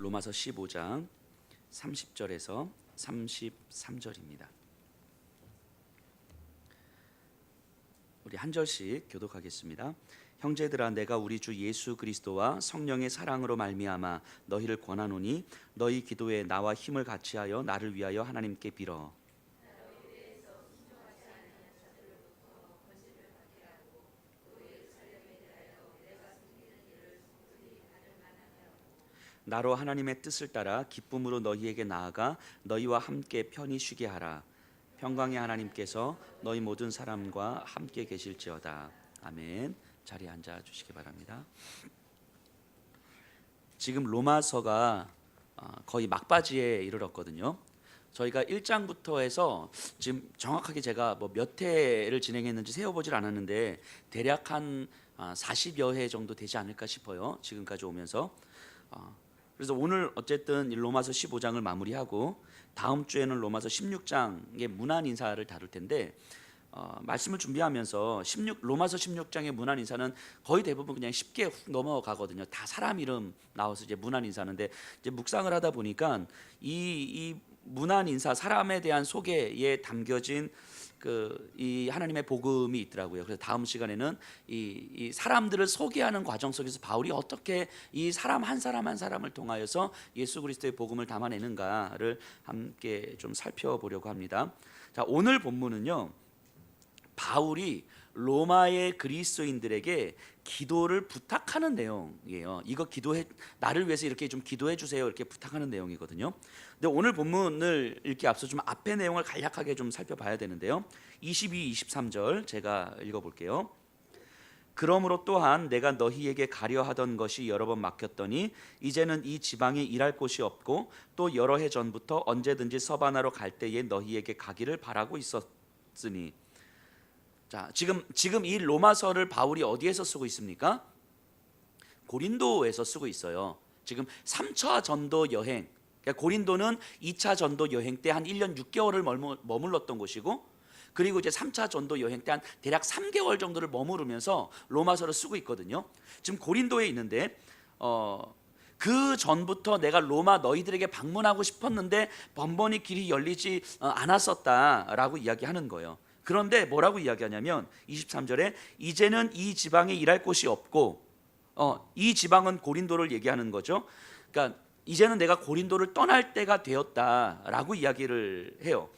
로마서 15장 30절에서 33절입니다. 우리 한 절씩 교독하겠습니다. 형제들아, 내가 우리 주 예수 그리스도와 성령의 사랑으로 말미암아 너희를 권하노니 너희 기도에 나와 힘을 같이하여 나를 위하여 하나님께 빌어. 나로 하나님의 뜻을 따라 기쁨으로 너희에게 나아가 너희와 함께 편히 쉬게 하라. 평강의 하나님께서 너희 모든 사람과 함께 계실지어다. 아멘. 자리에 앉아 주시기 바랍니다. 지금 로마서가 거의 막바지에 이르렀거든요. 저희가 1장부터 해서 지금 정확하게 제가 몇 회를 진행했는지 세어보질 않았는데 대략 한 40여 회 정도 되지 않을까 싶어요. 지금까지 오면서. 그래서 오늘 어쨌든 로마서 15장을 마무리하고 다음 주에는 로마서 16장의 문안 인사를 다룰 텐데 말씀을 준비하면서 로마서 16장의 문안 인사는 거의 대부분 그냥 쉽게 훅 넘어가거든요. 다 사람 이름 나와서 이제 문안 인사인데 이제 묵상을 하다 보니까 이 문안 인사, 사람에 대한 소개에 담겨진 이 하나님의 복음이 있더라고요. 그래서 다음 시간에는 이 사람들을 소개하는 과정 속에서 바울이 어떻게 이 사람 한 사람 한 사람을 통하여서 예수 그리스도의 복음을 담아내는가를 함께 좀 살펴보려고 합니다. 자, 오늘 본문은요, 바울이 로마의 그리스도인들에게 기도를 부탁하는 내용이에요. 이거 나를 위해서 이렇게 좀 기도해 주세요, 이렇게 부탁하는 내용이거든요. 근데 오늘 본문을 읽기 앞서 좀 앞의 내용을 간략하게 좀 살펴봐야 되는데요. 22, 23절 제가 읽어볼게요. 그러므로 또한 내가 너희에게 가려 하던 것이 여러 번 막혔더니 이제는 이 지방에 일할 곳이 없고 또 여러 해 전부터 언제든지 서바나로 갈 때에 너희에게 가기를 바라고 있었으니. 자, 지금 이 로마서를 바울이 어디에서 쓰고 있습니까? 고린도에서 쓰고 있어요. 지금 3차 전도 여행, 그러니까 고린도는 2차 전도 여행 때 한 1년 6개월을 머물렀던 곳이고, 그리고 이제 3차 전도 여행 때 한 대략 3개월 정도를 머무르면서 로마서를 쓰고 있거든요. 지금 고린도에 있는데 그 전부터 내가 로마 너희들에게 방문하고 싶었는데 번번이 길이 열리지 않았었다라고 이야기하는 거예요. 그런데 뭐라고 이야기하냐면 23절에 이제는 이 지방에 일할 곳이 없고, 이 지방은 고린도를 얘기하는 거죠. 그러니까 이제는 내가 고린도를 떠날 때가 되었다라고 이야기를 해요.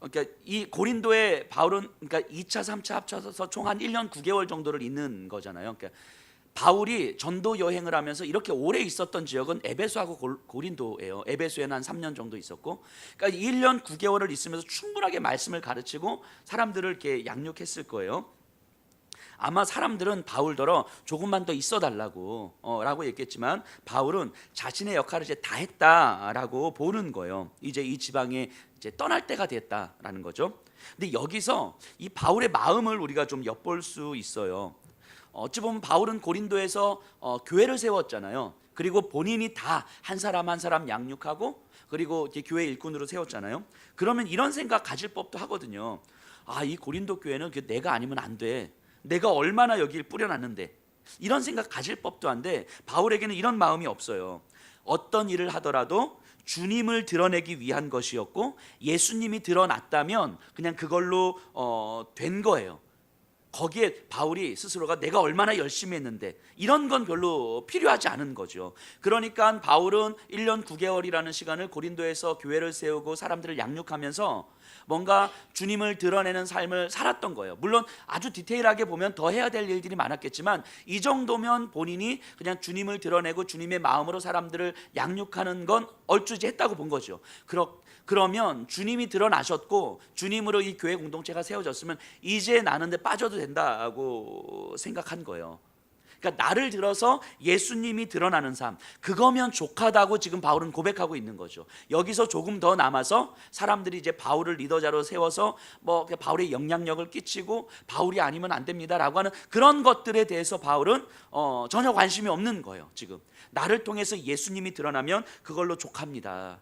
그러니까 이 고린도에 바울은 그러니까 2차 3차 합쳐서 총 한 1년 9개월 정도를 있는 거잖아요. 그러니까 바울이 전도 여행을 하면서 이렇게 오래 있었던 지역은 에베소하고 고린도예요. 에베소에는 한 3년 정도 있었고, 그러니까 1년 9개월을 있으면서 충분하게 말씀을 가르치고 사람들을 이렇게 양육했을 거예요. 아마 사람들은 바울더러 조금만 더 있어 달라고 라고 얘기했지만 바울은 자신의 역할을 이제 다 했다라고 보는 거예요. 이제 이 지방에 이제 떠날 때가 됐다라는 거죠. 근데 여기서 이 바울의 마음을 우리가 좀 엿볼 수 있어요. 어찌 보면 바울은 고린도에서 교회를 세웠잖아요. 그리고 본인이 다 한 사람 한 사람 양육하고 그리고 이제 교회 일꾼으로 세웠잖아요. 그러면 이런 생각 가질 법도 하거든요. 이 고린도 교회는 내가 아니면 안 돼. 내가 얼마나 여기를 뿌려놨는데, 이런 생각 가질 법도 한데 바울에게는 이런 마음이 없어요. 어떤 일을 하더라도 주님을 드러내기 위한 것이었고 예수님이 드러났다면 그냥 그걸로 된 거예요. 거기에 바울이 스스로가 내가 얼마나 열심히 했는데 이런 건 별로 필요하지 않은 거죠. 그러니까 바울은 1년 9개월이라는 시간을 고린도에서 교회를 세우고 사람들을 양육하면서 뭔가 주님을 드러내는 삶을 살았던 거예요. 물론 아주 디테일하게 보면 더 해야 될 일들이 많았겠지만 이 정도면 본인이 그냥 주님을 드러내고 주님의 마음으로 사람들을 양육하는 건 얼추 했다고 본 거죠. 그러면 주님이 드러나셨고 주님으로 이 교회 공동체가 세워졌으면 이제 나는 데 빠져도 된다고 생각한 거예요. 그러니까 나를 들어서 예수님이 드러나는 삶, 그거면 족하다고 지금 바울은 고백하고 있는 거죠. 여기서 조금 더 남아서 사람들이 이제 바울을 리더자로 세워서 바울의 영향력을 끼치고 바울이 아니면 안 됩니다라고 하는 그런 것들에 대해서 바울은 전혀 관심이 없는 거예요. 지금 나를 통해서 예수님이 드러나면 그걸로 족합니다.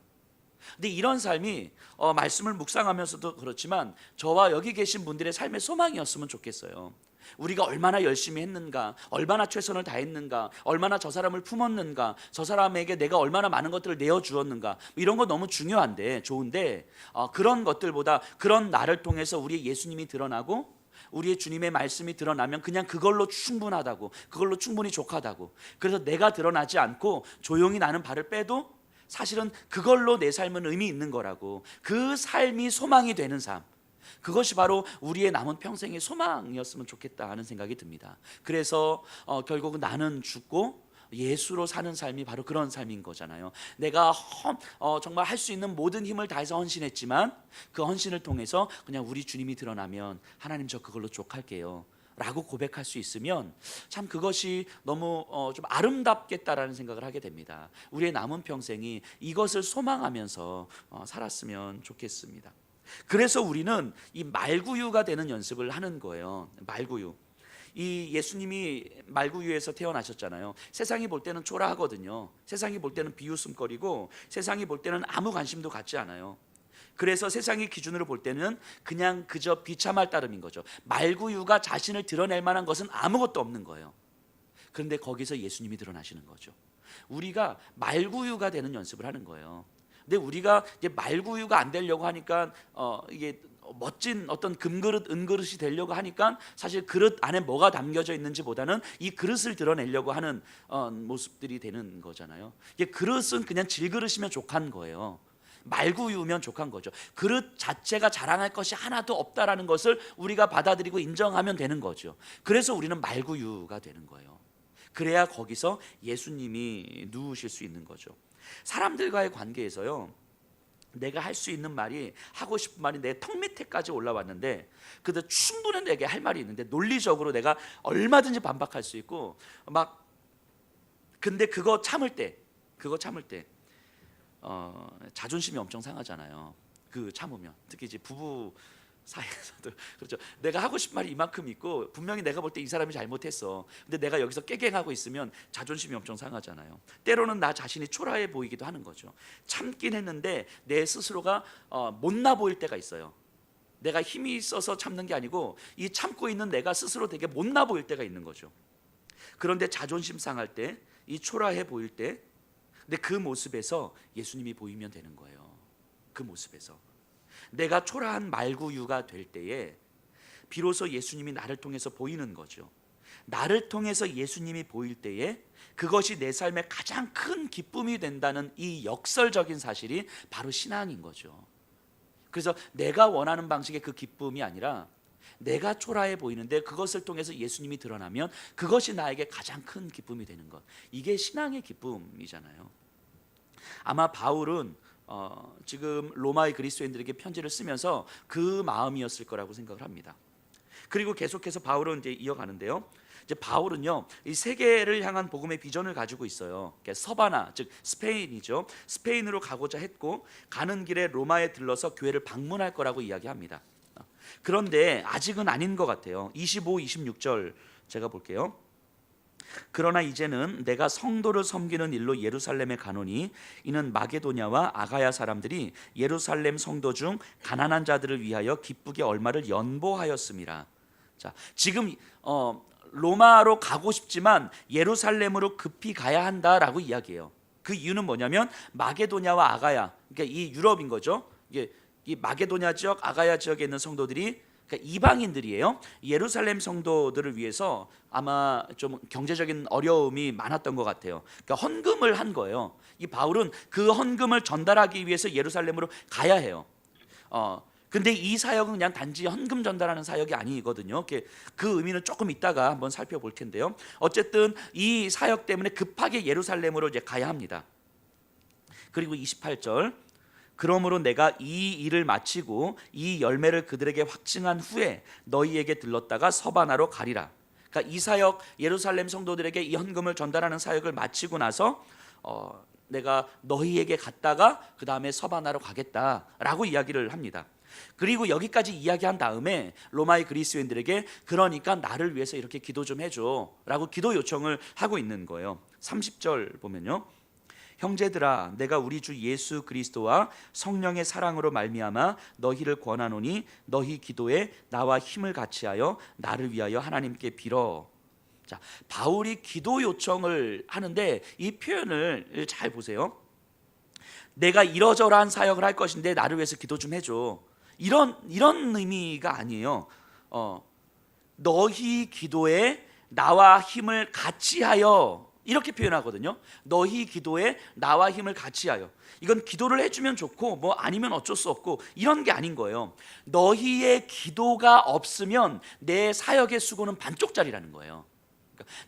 근데 이런 삶이 말씀을 묵상하면서도 그렇지만 저와 여기 계신 분들의 삶의 소망이었으면 좋겠어요. 우리가 얼마나 열심히 했는가, 얼마나 최선을 다했는가, 얼마나 저 사람을 품었는가, 저 사람에게 내가 얼마나 많은 것들을 내어주었는가, 이런 거 너무 중요한데, 좋은데 그런 것들보다 그런 나를 통해서 우리의 예수님이 드러나고 우리의 주님의 말씀이 드러나면 그냥 그걸로 충분하다고, 그걸로 충분히 족하다고. 그래서 내가 드러나지 않고 조용히 나는 발을 빼도 사실은 그걸로 내 삶은 의미 있는 거라고. 그 삶이 소망이 되는 삶, 그것이 바로 우리의 남은 평생의 소망이었으면 좋겠다 하는 생각이 듭니다. 그래서 결국은 나는 죽고 예수로 사는 삶이 바로 그런 삶인 거잖아요. 내가 정말 할 수 있는 모든 힘을 다해서 헌신했지만 그 헌신을 통해서 그냥 우리 주님이 드러나면 하나님 저 그걸로 족할게요 라고 고백할 수 있으면 참 그것이 너무 좀 아름답겠다라는 생각을 하게 됩니다. 우리의 남은 평생이 이것을 소망하면서 살았으면 좋겠습니다. 그래서 우리는 이 말구유가 되는 연습을 하는 거예요. 말구유. 이 예수님이 말구유에서 태어나셨잖아요. 세상이 볼 때는 초라하거든요. 세상이 볼 때는 비웃음거리고 세상이 볼 때는 아무 관심도 갖지 않아요. 그래서 세상의 기준으로 볼 때는 그냥 그저 비참할 따름인 거죠. 말구유가 자신을 드러낼 만한 것은 아무것도 없는 거예요. 그런데 거기서 예수님이 드러나시는 거죠. 우리가 말구유가 되는 연습을 하는 거예요. 근데 우리가 이제 말구유가 안 되려고 하니까 이게 멋진 어떤 금그릇, 은그릇이 되려고 하니까 사실 그릇 안에 뭐가 담겨져 있는지보다는 이 그릇을 드러내려고 하는 모습들이 되는 거잖아요. 이게 그릇은 그냥 질그릇이면 족한 거예요. 말구유면 족한 거죠. 그릇 자체가 자랑할 것이 하나도 없다라는 것을 우리가 받아들이고 인정하면 되는 거죠. 그래서 우리는 말구유가 되는 거예요. 그래야 거기서 예수님이 누우실 수 있는 거죠. 사람들과의 관계에서요, 내가 할 수 있는 말이, 하고 싶은 말이 내 턱 밑에까지 올라왔는데 그래도 충분히 내게 할 말이 있는데 논리적으로 내가 얼마든지 반박할 수 있고 막, 근데 그거 참을 때 자존심이 엄청 상하잖아요. 그 참으면 특히 이제 부부 사이에서도 그렇죠. 내가 하고 싶은 말이 이만큼 있고 분명히 내가 볼 때 이 사람이 잘못했어. 근데 내가 여기서 깨갱하고 있으면 자존심이 엄청 상하잖아요. 때로는 나 자신이 초라해 보이기도 하는 거죠. 참긴 했는데 내 스스로가 못나 보일 때가 있어요. 내가 힘이 있어서 참는 게 아니고 이 참고 있는 내가 스스로 되게 못나 보일 때가 있는 거죠. 그런데 자존심 상할 때, 이 초라해 보일 때, 근데 그 모습에서 예수님이 보이면 되는 거예요. 그 모습에서 내가 초라한 말구유가 될 때에 비로소 예수님이 나를 통해서 보이는 거죠. 나를 통해서 예수님이 보일 때에 그것이 내 삶의 가장 큰 기쁨이 된다는 이 역설적인 사실이 바로 신앙인 거죠. 그래서 내가 원하는 방식의 그 기쁨이 아니라 내가 초라해 보이는데 그것을 통해서 예수님이 드러나면 그것이 나에게 가장 큰 기쁨이 되는 것, 이게 신앙의 기쁨이잖아요. 아마 바울은 지금 로마의 그리스도인들에게 편지를 쓰면서 그 마음이었을 거라고 생각을 합니다. 그리고 계속해서 바울은 이제 이어가는데요. 이제 바울은요, 이 세계를 향한 복음의 비전을 가지고 있어요. 서바나, 즉 스페인이죠. 스페인으로 가고자 했고 가는 길에 로마에 들러서 교회를 방문할 거라고 이야기합니다. 그런데 아직은 아닌 것 같아요. 25, 26절 제가 볼게요. 그러나 이제는 내가 성도를 섬기는 일로 예루살렘에 가노니 이는 마게도냐와 아가야 사람들이 예루살렘 성도 중 가난한 자들을 위하여 기쁘게 얼마를 연보하였음이라. 자, 지금 로마로 가고 싶지만 예루살렘으로 급히 가야 한다라고 이야기해요. 그 이유는 뭐냐면 마게도냐와 아가야, 그러니까 이 유럽인 거죠. 이게 이 마게도냐 지역, 아가야 지역에 있는 성도들이 그러니까 이방인들이에요. 예루살렘 성도들을 위해서 아마 좀 경제적인 어려움이 많았던 것 같아요. 그러니까 헌금을 한 거예요. 이 바울은 그 헌금을 전달하기 위해서 예루살렘으로 가야 해요. 근데 이 사역은 그냥 단지 헌금 전달하는 사역이 아니거든요. 그 의미는 조금 이따가 한번 살펴볼 텐데요. 어쨌든 이 사역 때문에 급하게 예루살렘으로 이제 가야 합니다. 그리고 28절, 그러므로 내가 이 일을 마치고 이 열매를 그들에게 확증한 후에 너희에게 들렀다가 서바나로 가리라. 그러니까 이 사역, 예루살렘 성도들에게 이 헌금을 전달하는 사역을 마치고 나서 내가 너희에게 갔다가 그 다음에 서바나로 가겠다라고 이야기를 합니다. 그리고 여기까지 이야기한 다음에 로마의 그리스도인들에게 그러니까 나를 위해서 이렇게 기도 좀 해줘 라고 기도 요청을 하고 있는 거예요. 30절 보면요, 형제들아 내가 우리 주 예수 그리스도와 성령의 사랑으로 말미암아 너희를 권하노니 너희 기도에 나와 힘을 같이하여 나를 위하여 하나님께 빌어. 자, 바울이 기도 요청을 하는데 이 표현을 잘 보세요. 내가 이러저러한 사역을 할 것인데 나를 위해서 기도 좀 해줘. 이런 의미가 아니에요. 너희 기도에 나와 힘을 같이하여, 이렇게 표현하거든요. 너희 기도에 나와 힘을 같이하여. 이건 기도를 해주면 좋고 뭐 아니면 어쩔 수 없고 이런 게 아닌 거예요. 너희의 기도가 없으면 내 사역의 수고는 반쪽짜리라는 거예요.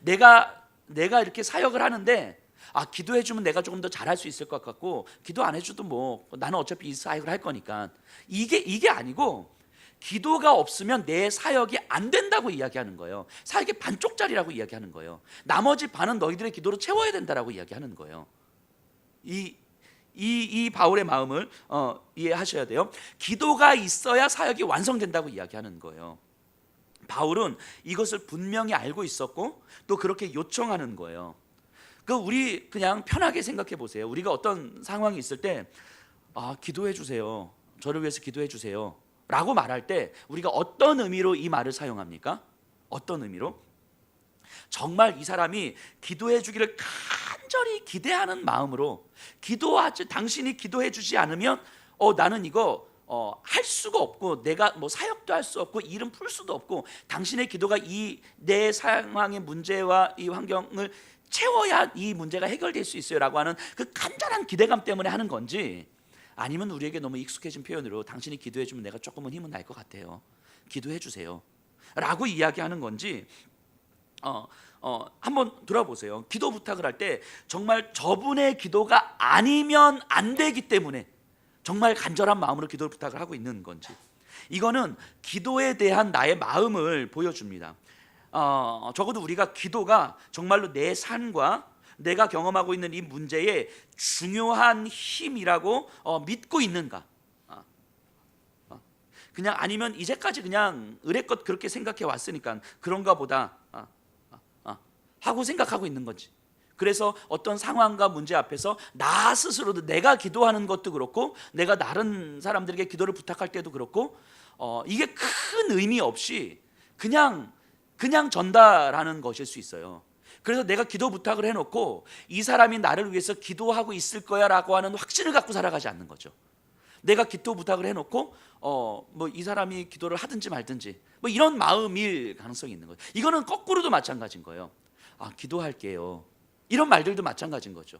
그러니까 내가 이렇게 사역을 하는데 기도해주면 내가 조금 더 잘할 수 있을 것 같고 기도 안 해줘도 뭐 나는 어차피 이 사역을 할 거니까, 이게 아니고 기도가 없으면 내 사역이 안 된다고 이야기하는 거예요. 사역의 반쪽짜리라고 이야기하는 거예요. 나머지 반은 너희들의 기도로 채워야 된다라고 이야기하는 거예요. 이 바울의 마음을 이해하셔야 돼요. 기도가 있어야 사역이 완성된다고 이야기하는 거예요. 바울은 이것을 분명히 알고 있었고 또 그렇게 요청하는 거예요. 우리 그냥 편하게 생각해 보세요. 우리가 어떤 상황이 있을 때 기도해 주세요, 저를 위해서 기도해 주세요 라고 말할 때 우리가 어떤 의미로 이 말을 사용합니까? 어떤 의미로? 정말 이 사람이 기도해 주기를 간절히 기대하는 마음으로, 당신이 기도해 주지 않으면 나는 이거 할 수가 없고 내가 뭐 사역도 할 수 없고 일은 풀 수도 없고 당신의 기도가 내 상황의 문제와 이 환경을 채워야 이 문제가 해결될 수 있어요 라고 하는 그 간절한 기대감 때문에 하는 건지, 아니면 우리에게 너무 익숙해진 표현으로 당신이 기도해 주면 내가 조금은 힘은 날 것 같아요, 기도해 주세요 라고 이야기하는 건지 한번 돌아보세요. 기도 부탁을 할 때 정말 저분의 기도가 아니면 안 되기 때문에 정말 간절한 마음으로 기도를 부탁을 하고 있는 건지, 이거는 기도에 대한 나의 마음을 보여줍니다. 적어도 우리가 기도가 정말로 내 삶과 내가 경험하고 있는 이 문제의 중요한 힘이라고 믿고 있는가, 그냥 아니면 이제까지 그냥 의례껏 그렇게 생각해 왔으니까 그런가 보다 하고 생각하고 있는 건지. 그래서 어떤 상황과 문제 앞에서 나 스스로도 내가 기도하는 것도 그렇고 내가 다른 사람들에게 기도를 부탁할 때도 그렇고 이게 큰 의미 없이 그냥 전달하는 것일 수 있어요. 그래서 내가 기도 부탁을 해놓고 이 사람이 나를 위해서 기도하고 있을 거야 라고 하는 확신을 갖고 살아가지 않는 거죠. 내가 기도 부탁을 해놓고 뭐 이 사람이 기도를 하든지 말든지 뭐 이런 마음일 가능성이 있는 거예요. 이거는 거꾸로도 마찬가지인 거예요. 기도할게요, 이런 말들도 마찬가지인 거죠.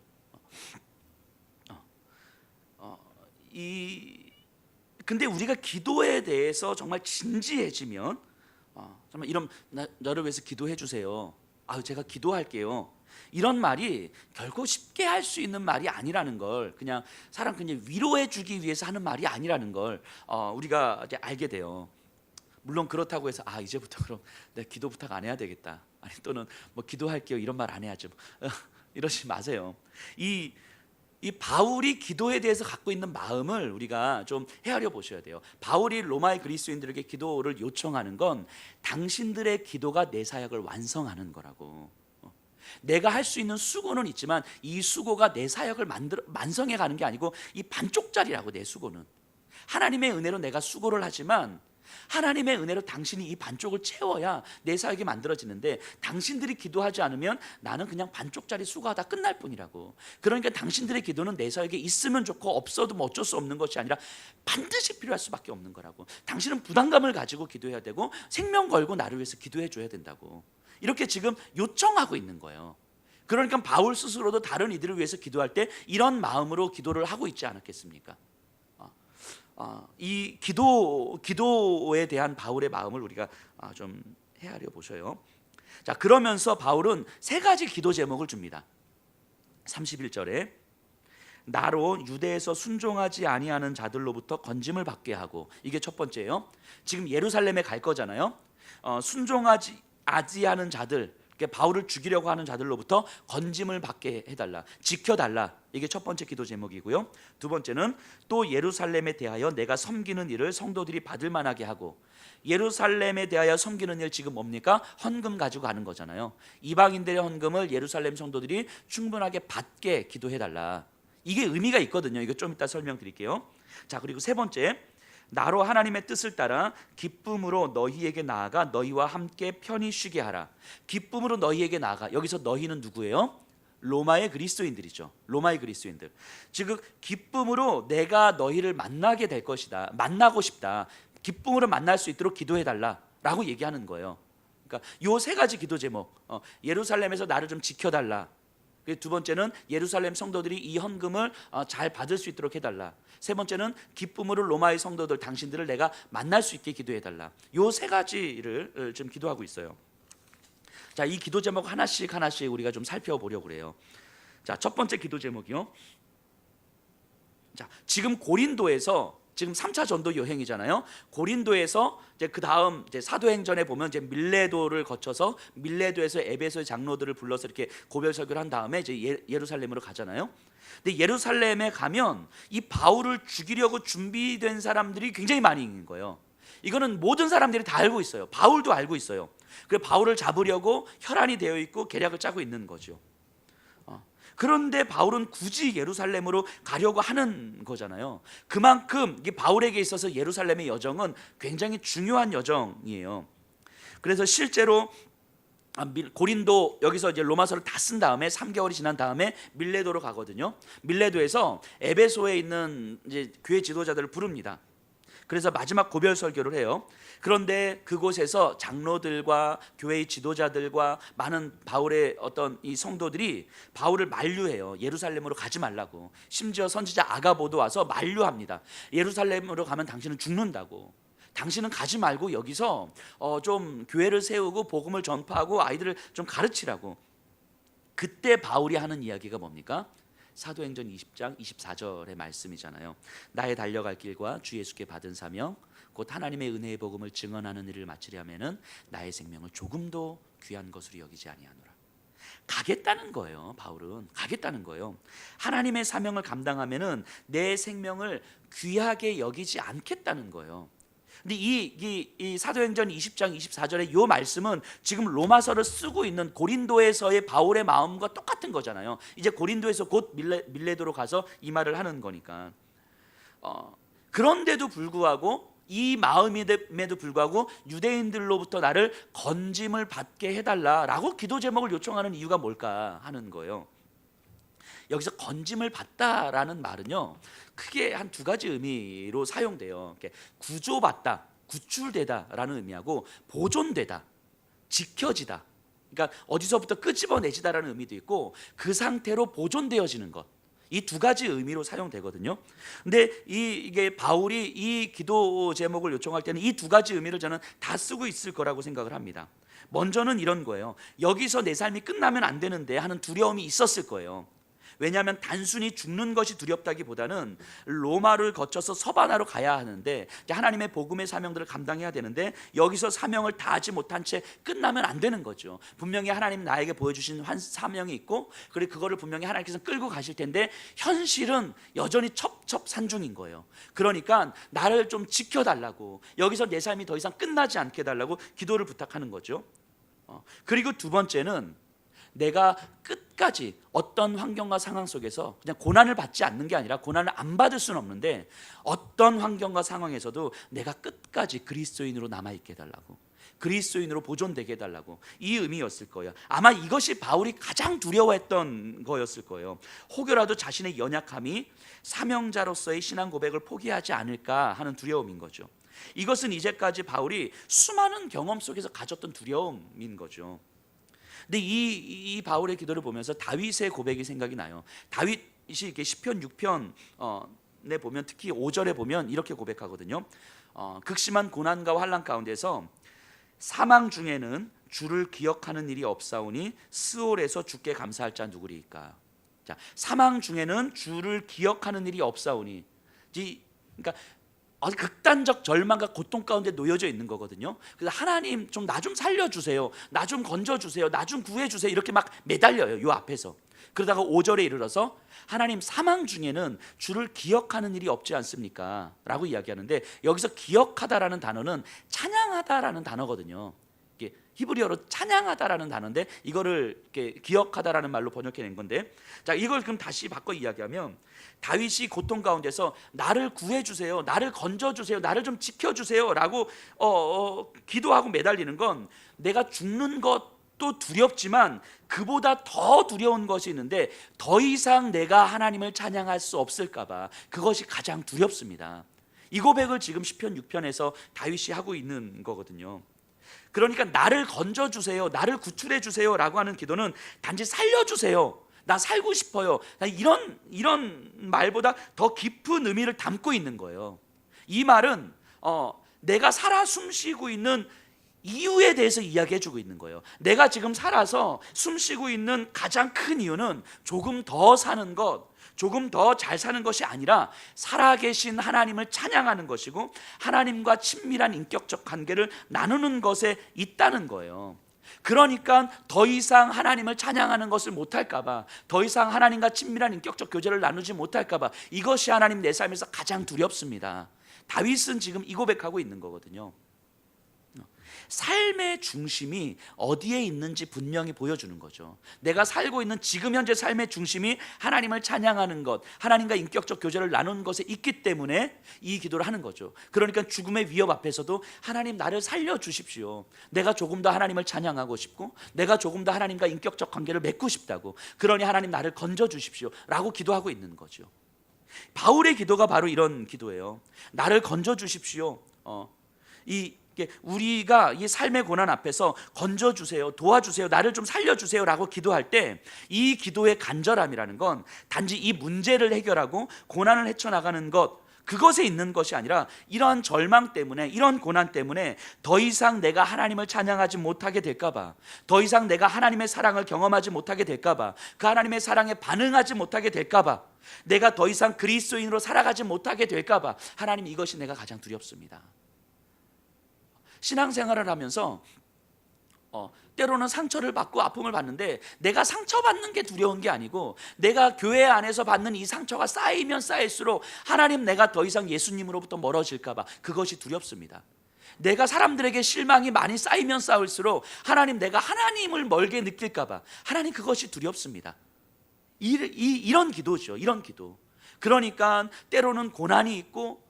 근데 우리가 기도에 대해서 정말 진지해지면 정말 이런 너를 위해서 기도해 주세요, 제가 기도할게요, 이런 말이 결코 쉽게 할 수 있는 말이 아니라는 걸, 그냥 위로해 주기 위해서 하는 말이 아니라는 걸 우리가 이제 알게 돼요. 물론 그렇다고 해서 이제부터 그럼 내가 기도 부탁 안 해야 되겠다, 아니 또는 뭐 기도할게요 이런 말 안 해야죠 이러지 마세요. 이 바울이 기도에 대해서 갖고 있는 마음을 우리가 좀 헤아려 보셔야 돼요. 바울이 로마의 그리스도인들에게 기도를 요청하는 건 당신들의 기도가 내 사역을 완성하는 거라고. 내가 할 수 있는 수고는 있지만 이 수고가 내 사역을 완성해 가는 게 아니고 이 반쪽짜리라고. 내 수고는 하나님의 은혜로 내가 수고를 하지만 하나님의 은혜로 당신이 이 반쪽을 채워야 내 사역이 만들어지는데, 당신들이 기도하지 않으면 나는 그냥 반쪽짜리 수고하다 끝날 뿐이라고. 그러니까 당신들의 기도는 내 사역에 있으면 좋고 없어도 뭐 어쩔 수 없는 것이 아니라 반드시 필요할 수밖에 없는 거라고. 당신은 부담감을 가지고 기도해야 되고 생명 걸고 나를 위해서 기도해 줘야 된다고. 이렇게 지금 요청하고 있는 거예요. 그러니까 바울 스스로도 다른 이들을 위해서 기도할 때 이런 마음으로 기도를 하고 있지 않았겠습니까? 이 기도에 대한 바울의 마음을 우리가 좀 헤아려 보셔요. 자, 그러면서 바울은 세 가지 기도 제목을 줍니다. 31절에 나로 유대에서 순종하지 아니하는 자들로부터 건짐을 받게 하고, 이게 첫 번째예요. 지금 예루살렘에 갈 거잖아요. 순종하지 아니하는 자들, 그러니까 바울을 죽이려고 하는 자들로부터 건짐을 받게 해달라, 지켜달라. 이게 첫 번째 기도 제목이고요. 두 번째는 또 예루살렘에 대하여 내가 섬기는 일을 성도들이 받을 만하게 하고, 예루살렘에 대하여 섬기는 일 지금 뭡니까? 헌금 가지고 가는 거잖아요. 이방인들의 헌금을 예루살렘 성도들이 충분하게 받게 기도해달라. 이게 의미가 있거든요. 이거 좀 이따 설명드릴게요. 자, 그리고 세 번째, 나로 하나님의 뜻을 따라 기쁨으로 너희에게 나아가 너희와 함께 편히 쉬게 하라. 기쁨으로 너희에게 나아가. 여기서 너희는 누구예요? 로마의 그리스도인들이죠. 로마의 그리스도인들. 즉 기쁨으로 내가 너희를 만나게 될 것이다, 만나고 싶다, 기쁨으로 만날 수 있도록 기도해달라 라고 얘기하는 거예요. 그러니까 요 세 가지 기도 제목, 예루살렘에서 나를 좀 지켜달라, 두 번째는 예루살렘 성도들이 이 헌금을 잘 받을 수 있도록 해달라, 세 번째는 기쁨으로 로마의 성도들 당신들을 내가 만날 수 있게 기도해달라. 요 세 가지를 좀 기도하고 있어요. 자, 이 기도 제목 하나씩 하나씩 우리가 좀 살펴보려고 그래요. 자, 첫 번째 기도 제목이요. 자, 지금 고린도에서 지금 3차 전도 여행이잖아요. 고린도에서 이제 그 다음 이제 사도행전에 보면 이제 밀레도를 거쳐서 밀레도에서 에베소의 장로들을 불러서 이렇게 고별 설교를 한 다음에 이제 예루살렘으로 가잖아요. 근데 예루살렘에 가면 이 바울을 죽이려고 준비된 사람들이 굉장히 많이 있는 거예요. 이거는 모든 사람들이 다 알고 있어요. 바울도 알고 있어요. 그래서 바울을 잡으려고 혈안이 되어 있고 계략을 짜고 있는 거죠. 그런데 바울은 굳이 예루살렘으로 가려고 하는 거잖아요. 그만큼 이게 바울에게 있어서 예루살렘의 여정은 굉장히 중요한 여정이에요. 그래서 실제로 고린도, 여기서 이제 로마서를 다 쓴 다음에 3개월이 지난 다음에 밀레도로 가거든요. 밀레도에서 에베소에 있는 이제 교회 지도자들을 부릅니다. 그래서 마지막 고별 설교를 해요. 그런데 그곳에서 장로들과 교회의 지도자들과 많은 바울의 어떤 이 성도들이 바울을 만류해요. 예루살렘으로 가지 말라고. 심지어 선지자 아가보도 와서 만류합니다. 예루살렘으로 가면 당신은 죽는다고. 당신은 가지 말고 여기서 좀 교회를 세우고 복음을 전파하고 아이들을 좀 가르치라고. 그때 바울이 하는 이야기가 뭡니까? 사도행전 20장 24절의 말씀이잖아요. 나의 달려갈 길과 주 예수께 받은 사명 곧 하나님의 은혜의 복음을 증언하는 일을 마치려면은 나의 생명을 조금도 귀한 것으로 여기지 아니하노라. 가겠다는 거예요. 바울은 가겠다는 거예요. 하나님의 사명을 감당하면은 내 생명을 귀하게 여기지 않겠다는 거예요. 근데 이 사도행전 20장 24절의 이 말씀은 지금 로마서를 쓰고 있는 고린도에서의 바울의 마음과 똑같은 거잖아요. 이제 고린도에서 곧 밀레도로 가서 이 말을 하는 거니까. 그런데도 불구하고 이 마음임에도 불구하고 유대인들로부터 나를 건짐을 받게 해달라라고 기도 제목을 요청하는 이유가 뭘까 하는 거예요. 여기서 건짐을 받다라는 말은요, 크게 한 두 가지 의미로 사용돼요. 구조받다, 구출되다라는 의미하고 보존되다, 지켜지다. 그러니까 어디서부터 끄집어내지다라는 의미도 있고 그 상태로 보존되어지는 것. 이 두 가지 의미로 사용되거든요. 근데 이게 바울이 이 기도 제목을 요청할 때는 이 두 가지 의미를 저는 다 쓰고 있을 거라고 생각을 합니다. 먼저는 이런 거예요. 여기서 내 삶이 끝나면 안 되는데 하는 두려움이 있었을 거예요. 왜냐하면 단순히 죽는 것이 두렵다기보다는 로마를 거쳐서 서바나로 가야 하는데 하나님의 복음의 사명들을 감당해야 되는데 여기서 사명을 다하지 못한 채 끝나면 안 되는 거죠. 분명히 하나님 나에게 보여주신 사명이 있고 그리고 그거를 분명히 하나님께서 끌고 가실 텐데 현실은 여전히 첩첩산중인 거예요. 그러니까 나를 좀 지켜달라고, 여기서 내 삶이 더 이상 끝나지 않게 해달라고 기도를 부탁하는 거죠. 그리고 두 번째는 내가 끝까지 어떤 환경과 상황 속에서 그냥 고난을 받지 않는 게 아니라 고난을 안 받을 수는 없는데 어떤 환경과 상황에서도 내가 끝까지 그리스도인으로 남아있게 해달라고, 그리스도인으로 보존되게 해달라고, 이 의미였을 거예요. 아마 이것이 바울이 가장 두려워했던 거였을 거예요. 혹여라도 자신의 연약함이 사명자로서의 신앙 고백을 포기하지 않을까 하는 두려움인 거죠. 이것은 이제까지 바울이 수많은 경험 속에서 가졌던 두려움인 거죠. 근데 이 바울의 기도를 보면서 다윗의 고백이 생각이 나요. 다윗이 이렇게 시편 6편에 보면 특히 5절에 보면 이렇게 고백하거든요. 극심한 고난과 환난 가운데서 사망 중에는 주를 기억하는 일이 없사오니 스올에서 주께 감사할 자 누구리까. 자, 사망 중에는 주를 기억하는 일이 없사오니, 그러니까 극단적 절망과 고통 가운데 놓여져 있는 거거든요. 그래서 하나님 좀 나 좀 살려주세요, 나 좀 건져주세요, 나 좀 구해주세요 이렇게 막 매달려요, 요 앞에서. 그러다가 5절에 이르러서 하나님 사망 중에는 주를 기억하는 일이 없지 않습니까? 라고 이야기하는데, 여기서 기억하다라는 단어는 찬양하다라는 단어거든요. 이게 히브리어로 찬양하다라는 단어인데 이거를 이렇게 기억하다라는 말로 번역해낸 건데, 자, 이걸 그럼 다시 바꿔 이야기하면 다윗이 고통 가운데서 나를 구해주세요, 나를 건져주세요, 나를 좀 지켜주세요 라고 기도하고 매달리는 건, 내가 죽는 것도 두렵지만 그보다 더 두려운 것이 있는데 더 이상 내가 하나님을 찬양할 수 없을까 봐, 그것이 가장 두렵습니다. 이 고백을 지금 시편 6편에서 다윗이 하고 있는 거거든요. 그러니까 나를 건져주세요, 나를 구출해주세요 라고 하는 기도는 단지 살려주세요, 나 살고 싶어요, 이런 말보다 더 깊은 의미를 담고 있는 거예요. 이 말은 내가 살아 숨쉬고 있는 이유에 대해서 이야기해주고 있는 거예요. 내가 지금 살아서 숨쉬고 있는 가장 큰 이유는 조금 더 사는 것, 조금 더 잘 사는 것이 아니라 살아계신 하나님을 찬양하는 것이고 하나님과 친밀한 인격적 관계를 나누는 것에 있다는 거예요. 그러니까 더 이상 하나님을 찬양하는 것을 못할까 봐, 더 이상 하나님과 친밀한 인격적 교제를 나누지 못할까 봐, 이것이 하나님 내 삶에서 가장 두렵습니다. 다윗은 지금 이 고백하고 있는 거거든요. 삶의 중심이 어디에 있는지 분명히 보여주는 거죠. 내가 살고 있는 지금 현재 삶의 중심이 하나님을 찬양하는 것, 하나님과 인격적 교제를 나누는 것에 있기 때문에 이 기도를 하는 거죠. 그러니까 죽음의 위협 앞에서도 하나님 나를 살려주십시오, 내가 조금 더 하나님을 찬양하고 싶고 내가 조금 더 하나님과 인격적 관계를 맺고 싶다고, 그러니 하나님 나를 건져주십시오 라고 기도하고 있는 거죠. 바울의 기도가 바로 이런 기도예요. 나를 건져주십시오. 우리가 이 삶의 고난 앞에서 건져주세요, 도와주세요, 나를 좀 살려주세요 라고 기도할 때, 이 기도의 간절함이라는 건 단지 이 문제를 해결하고 고난을 헤쳐나가는 것, 그것에 있는 것이 아니라 이러한 절망 때문에, 이런 고난 때문에 더 이상 내가 하나님을 찬양하지 못하게 될까봐, 더 이상 내가 하나님의 사랑을 경험하지 못하게 될까봐, 그 하나님의 사랑에 반응하지 못하게 될까봐, 내가 더 이상 그리스도인으로 살아가지 못하게 될까봐, 하나님 이것이 내가 가장 두렵습니다. 신앙생활을 하면서 때로는 상처를 받고 아픔을 받는데, 내가 상처받는 게 두려운 게 아니고 내가 교회 안에서 받는 이 상처가 쌓이면 쌓일수록 하나님 내가 더 이상 예수님으로부터 멀어질까 봐, 그것이 두렵습니다. 내가 사람들에게 실망이 많이 쌓이면 쌓일수록 하나님 내가 하나님을 멀게 느낄까 봐, 하나님 그것이 두렵습니다. 이런 기도죠, 이런 기도. 그러니까 때로는 고난이 있고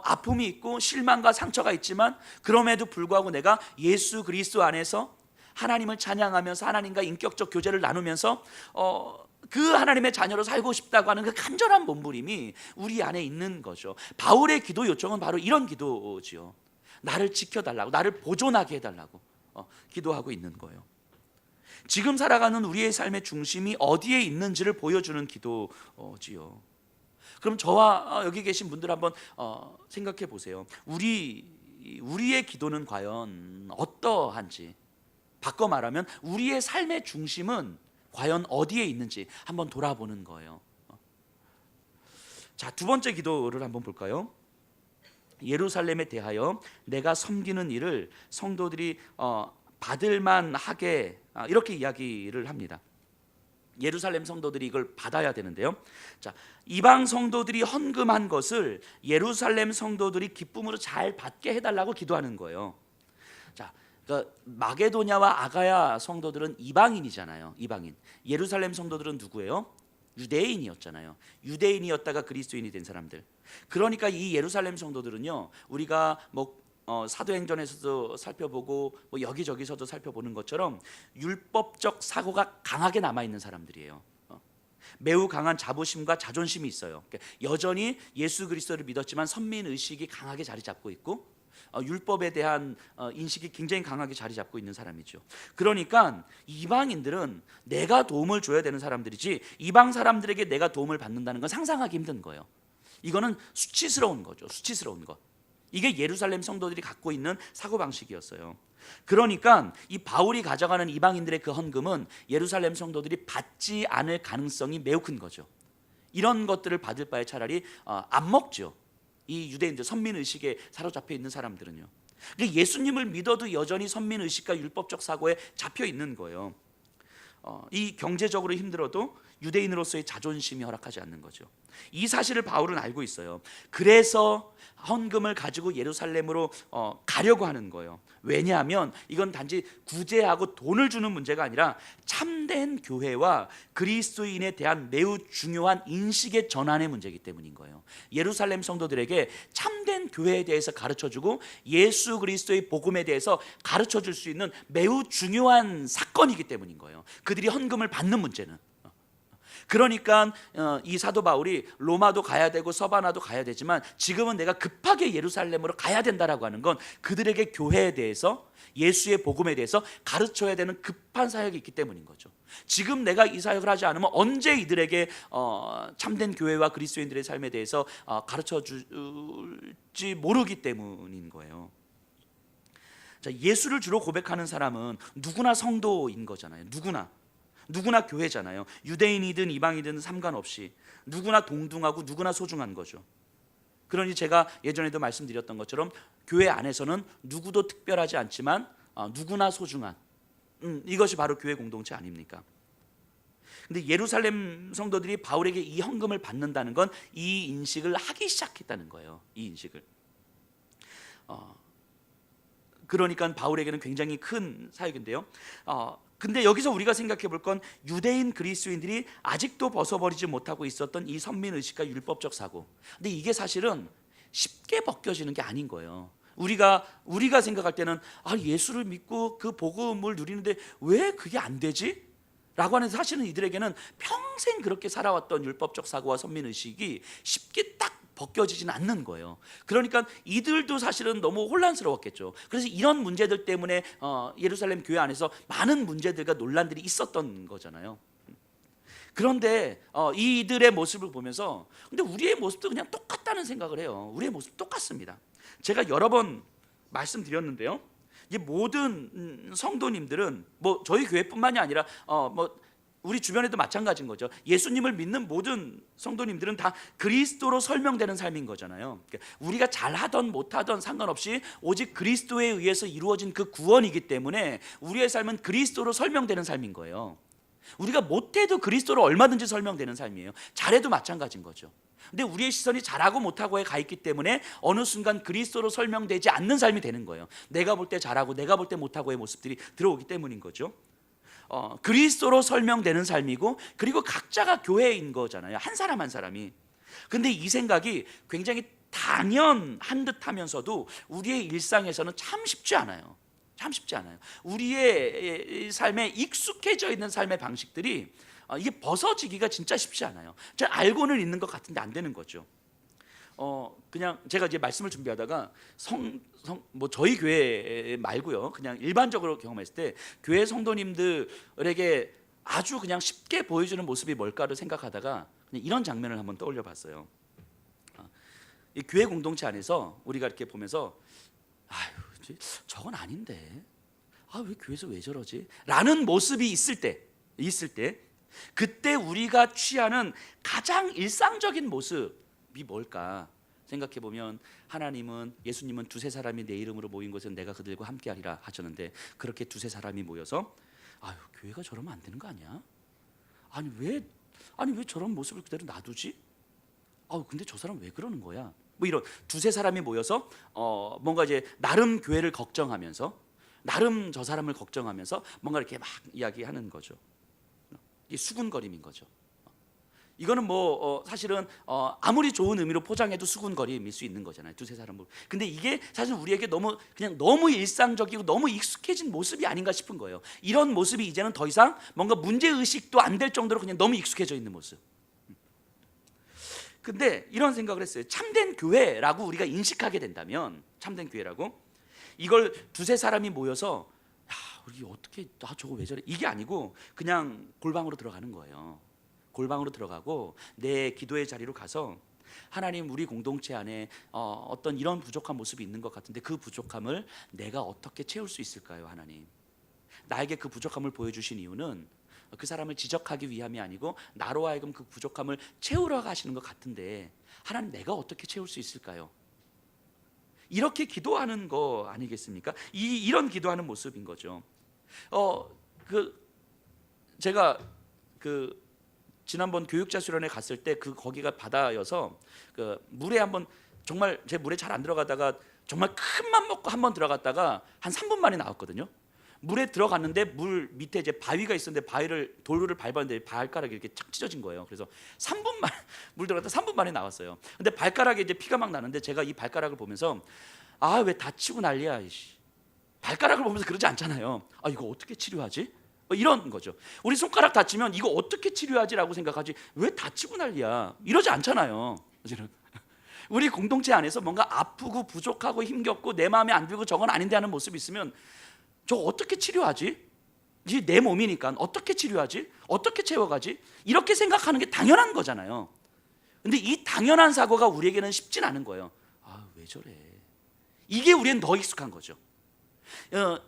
아픔이 있고 실망과 상처가 있지만, 그럼에도 불구하고 내가 예수 그리스도 안에서 하나님을 찬양하면서 하나님과 인격적 교제를 나누면서 그 하나님의 자녀로 살고 싶다고 하는 그 간절한 몸부림이 우리 안에 있는 거죠. 바울의 기도 요청은 바로 이런 기도지요. 나를 지켜달라고, 나를 보존하게 해달라고 기도하고 있는 거예요. 지금 살아가는 우리의 삶의 중심이 어디에 있는지를 보여주는 기도지요. 그럼 저와 여기 계신 분들 한번 생각해 보세요. 우리의 기도는 과연 어떠한지, 바꿔 말하면 우리의 삶의 중심은 과연 어디에 있는지 한번 돌아보는 거예요. 자, 두 번째 기도를 한번 볼까요? 예루살렘에 대하여 내가 섬기는 일을 성도들이 받을만 하게, 이렇게 이야기를 합니다. 예루살렘 성도들이 이걸 받아야 되는데요. 자, 이방 성도들이 헌금한 것을 예루살렘 성도들이 기쁨으로 잘 받게 해달라고 기도하는 거예요. 자, 그러니까 마게도냐와 아가야 성도들은 이방인이잖아요. 이방인. 예루살렘 성도들은 누구예요? 유대인이었잖아요. 유대인이었다가 그리스도인이 된 사람들. 그러니까 이 예루살렘 성도들은요, 우리가 사도행전에서도 살펴보고 여기저기서도 살펴보는 것처럼 율법적 사고가 강하게 남아있는 사람들이에요. 매우 강한 자부심과 자존심이 있어요. 여전히 예수 그리스도를 믿었지만 선민의식이 강하게 자리 잡고 있고, 율법에 대한 인식이 굉장히 강하게 자리 잡고 있는 사람이죠. 그러니까 이방인들은 내가 도움을 줘야 되는 사람들이지, 이방 사람들에게 내가 도움을 받는다는 건 상상하기 힘든 거예요. 이거는 수치스러운 거죠. 수치스러운 것. 이게 예루살렘 성도들이 갖고 있는 사고방식이었어요. 그러니까 이 바울이 가져가는 이방인들의 그 헌금은 예루살렘 성도들이 받지 않을 가능성이 매우 큰 거죠. 이런 것들을 받을 바에 차라리 안 먹죠. 이 유대인들 선민 의식에 사로잡혀 있는 사람들은요. 예수님을 믿어도 여전히 선민 의식과 율법적 사고에 잡혀 있는 거예요. 이 경제적으로 힘들어도 유대인으로서의 자존심이 허락하지 않는 거죠. 이 사실을 바울은 알고 있어요. 그래서 헌금을 가지고 예루살렘으로 가려고 하는 거예요. 왜냐하면 이건 단지 구제하고 돈을 주는 문제가 아니라 참된 교회와 그리스도인에 대한 매우 중요한 인식의 전환의 문제이기 때문인 거예요. 예루살렘 성도들에게 참된 교회에 대해서 가르쳐주고 예수 그리스도의 복음에 대해서 가르쳐줄 수 있는 매우 중요한 사건이기 때문인 거예요. 그들이 헌금을 받는 문제는. 그러니까 이 사도 바울이 로마도 가야 되고 서바나도 가야 되지만 지금은 내가 급하게 예루살렘으로 가야 된다라고 하는 건 그들에게 교회에 대해서 예수의 복음에 대해서 가르쳐야 되는 급한 사역이 있기 때문인 거죠. 지금 내가 이 사역을 하지 않으면 언제 이들에게 참된 교회와 그리스도인들의 삶에 대해서 가르쳐 줄지 모르기 때문인 거예요. 자, 예수를 주로 고백하는 사람은 누구나 성도인 거잖아요. 누구나 교회잖아요. 유대인이든 이방이든 상관없이 누구나 동등하고 누구나 소중한 거죠. 그러니 제가 예전에도 말씀드렸던 것처럼 교회 안에서는 누구도 특별하지 않지만 누구나 소중한 이것이 바로 교회 공동체 아닙니까? 근데 예루살렘 성도들이 바울에게 이 헌금을 받는다는 건 이 인식을 하기 시작했다는 거예요. 이 인식을. 그러니까 바울에게는 굉장히 큰 사역인데요. 근데 여기서 우리가 생각해 볼 건 유대인 그리스도인들이 아직도 벗어버리지 못하고 있었던 이 선민 의식과 율법적 사고. 근데 이게 사실은 쉽게 벗겨지는 게 아닌 거예요. 우리가 생각할 때는 예수를 믿고 그 복음을 누리는데 왜 그게 안 되지? 라고 하는 사실은 이들에게는 평생 그렇게 살아왔던 율법적 사고와 선민 의식이 쉽게 딱 벗겨지지는 않는 거예요. 그러니까 이들도 사실은 너무 혼란스러웠겠죠. 그래서 이런 문제들 때문에 예루살렘 교회 안에서 많은 문제들과 논란들이 있었던 거잖아요. 그런데 이들의 모습을 보면서 근데 우리의 모습도 그냥 똑같다는 생각을 해요. 우리의 모습 똑같습니다. 제가 여러 번 말씀드렸는데요. 이 모든 성도님들은 뭐 저희 교회뿐만이 아니라 우리 주변에도 마찬가지인 거죠. 예수님을 믿는 모든 성도님들은 다 그리스도로 설명되는 삶인 거잖아요. 우리가 잘하던 못하던 상관없이 오직 그리스도에 의해서 이루어진 그 구원이기 때문에 우리의 삶은 그리스도로 설명되는 삶인 거예요. 우리가 못해도 그리스도로 얼마든지 설명되는 삶이에요. 잘해도 마찬가지인 거죠. 근데 우리의 시선이 잘하고 못하고에 가 있기 때문에 어느 순간 그리스도로 설명되지 않는 삶이 되는 거예요. 내가 볼 때 잘하고 내가 볼 때 못하고의 모습들이 들어오기 때문인 거죠. 그리스도로 설명되는 삶이고 그리고 각자가 교회인 거잖아요. 한 사람 한 사람이. 근데 이 생각이 굉장히 당연한 듯 하면서도 우리의 일상에서는 참 쉽지 않아요. 우리의 삶에 익숙해져 있는 삶의 방식들이 이게 벗어지기가 진짜 쉽지 않아요. 제가 알고는 있는 것 같은데 안 되는 거죠. 그냥 제가 이제 말씀을 준비하다가 저희 교회 말고요, 그냥 일반적으로 경험했을 때 교회 성도님들에게 아주 그냥 쉽게 보여주는 모습이 뭘까를 생각하다가 그냥 이런 장면을 한번 떠올려봤어요. 이 교회 공동체 안에서 우리가 이렇게 보면서 저건 아닌데, 왜 교회에서 왜 저러지? 라는 모습이 있을 때 그때 우리가 취하는 가장 일상적인 모습이 뭘까 생각해 보면 하나님은 예수님은 두세 사람이 내 이름으로 모인 곳에서 내가 그들과 함께하리라 하셨는데 그렇게 두세 사람이 모여서 교회가 저러면 안 되는 거 아니야? 왜 저런 모습을 그대로 놔두지? 근데 저 사람 왜 그러는 거야? 뭐 이런 두세 사람이 모여서 뭔가 이제 나름 교회를 걱정하면서 나름 저 사람을 걱정하면서 뭔가 이렇게 막 이야기하는 거죠. 이게 수군거림인 거죠. 이거는 사실은 아무리 좋은 의미로 포장해도 수군거림일 수 있는 거잖아요. 두세 사람. 근데 이게 사실 우리에게 너무 일상적이고 너무 익숙해진 모습이 아닌가 싶은 거예요. 이런 모습이 이제는 더 이상 뭔가 문제 의식도 안 될 정도로 그냥 너무 익숙해져 있는 모습. 근데 이런 생각을 했어요. 참된 교회라고 우리가 인식하게 된다면, 참된 교회라고 이걸 두세 사람이 모여서 우리 어떻게 저거 왜 저래? 이게 아니고 그냥 골방으로 들어가는 거예요. 골방으로 들어가고 내 기도의 자리로 가서 하나님, 우리 공동체 안에 어떤 이런 부족한 모습이 있는 것 같은데 그 부족함을 내가 어떻게 채울 수 있을까요? 하나님, 나에게 그 부족함을 보여주신 이유는 그 사람을 지적하기 위함이 아니고 나로 하여금 그 부족함을 채우러 가시는 것 같은데 하나님, 내가 어떻게 채울 수 있을까요? 이렇게 기도하는 거 아니겠습니까? 이런 기도하는 모습인 거죠. 제가 지난번 교육자 수련회 갔을 때 거기가 바다여서 물에 한번 정말 제 물에 잘 안 들어가다가 정말 큰 맘 먹고 한번 들어갔다가 한 3분 만에 나왔거든요. 물에 들어갔는데 물 밑에 이제 바위가 있었는데 돌을 밟았는데 발가락이 이렇게 착 찢어진 거예요. 그래서 3분 만에 물 들어갔다 3분 만에 나왔어요. 근데 발가락에 이제 피가 막 나는데 제가 이 발가락을 보면서 왜 다치고 난리야. 발가락을 보면서 그러지 않잖아요. 이거 어떻게 치료하지? 이런 거죠. 우리 손가락 다치면 이거 어떻게 치료하지라고 생각하지 왜 다치고 난리야 이러지 않잖아요. 우리 공동체 안에서 뭔가 아프고 부족하고 힘겹고 내 마음에 안 들고 저건 아닌데 하는 모습이 있으면 저 어떻게 치료하지? 이게 내 몸이니까 어떻게 치료하지? 어떻게 채워가지? 이렇게 생각하는 게 당연한 거잖아요. 근데 이 당연한 사고가 우리에게는 쉽진 않은 거예요. 왜 저래? 이게 우리는 더 익숙한 거죠.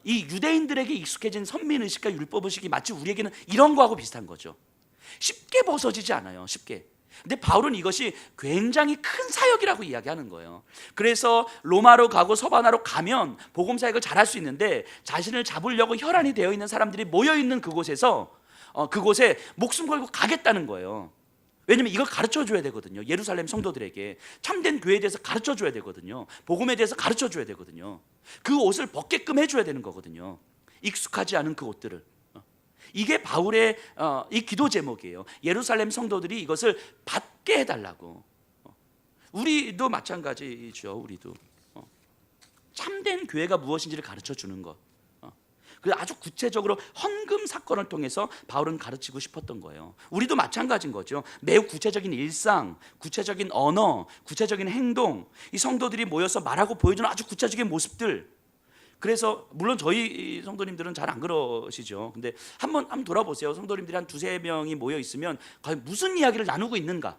이 유대인들에게 익숙해진 선민의식과 율법의식이 마치 우리에게는 이런 거하고 비슷한 거죠. 쉽게 벗어지지 않아요. 쉽게. 근데 바울은 이것이 굉장히 큰 사역이라고 이야기하는 거예요. 그래서 로마로 가고 서바나로 가면 복음 사역을 잘할 수 있는데 자신을 잡으려고 혈안이 되어 있는 사람들이 모여 있는 그곳에 목숨 걸고 가겠다는 거예요. 왜냐면 이걸 가르쳐 줘야 되거든요. 예루살렘 성도들에게 참된 교회에 대해서 가르쳐 줘야 되거든요. 복음에 대해서 가르쳐 줘야 되거든요. 그 옷을 벗게끔 해줘야 되는 거거든요. 익숙하지 않은 그 옷들을. 이게 바울의 이 기도 제목이에요. 예루살렘 성도들이 이것을 받게 해달라고. 우리도 마찬가지죠. 우리도 참된 교회가 무엇인지를 가르쳐 주는 것. 그래서 아주 구체적으로 헌금 사건을 통해서 바울은 가르치고 싶었던 거예요. 우리도 마찬가지인 거죠. 매우 구체적인 일상, 구체적인 언어, 구체적인 행동, 이 성도들이 모여서 말하고 보여주는 아주 구체적인 모습들. 그래서 물론 저희 성도님들은 잘 안 그러시죠. 근데 한번 돌아보세요. 성도님들이 한 2-3명이 모여 있으면 과연 무슨 이야기를 나누고 있는가?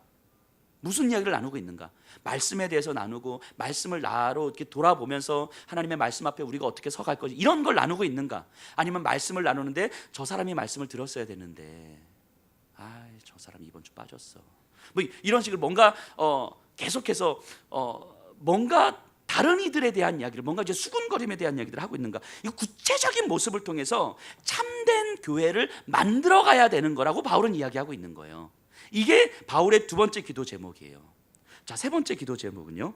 무슨 이야기를 나누고 있는가? 말씀에 대해서 나누고 말씀을 나로 이렇게 돌아보면서 하나님의 말씀 앞에 우리가 어떻게 서갈 거지 이런 걸 나누고 있는가? 아니면 말씀을 나누는데 저 사람이 말씀을 들었어야 되는데 저 사람이 이번 주 빠졌어. 뭐 이런 식으로 뭔가 계속해서 뭔가 다른 이들에 대한 이야기를 뭔가 이제 수군거림에 대한 이야기들을 하고 있는가? 이 구체적인 모습을 통해서 참된 교회를 만들어 가야 되는 거라고 바울은 이야기하고 있는 거예요. 이게 바울의 두 번째 기도 제목이에요. 자, 세 번째 기도 제목은요.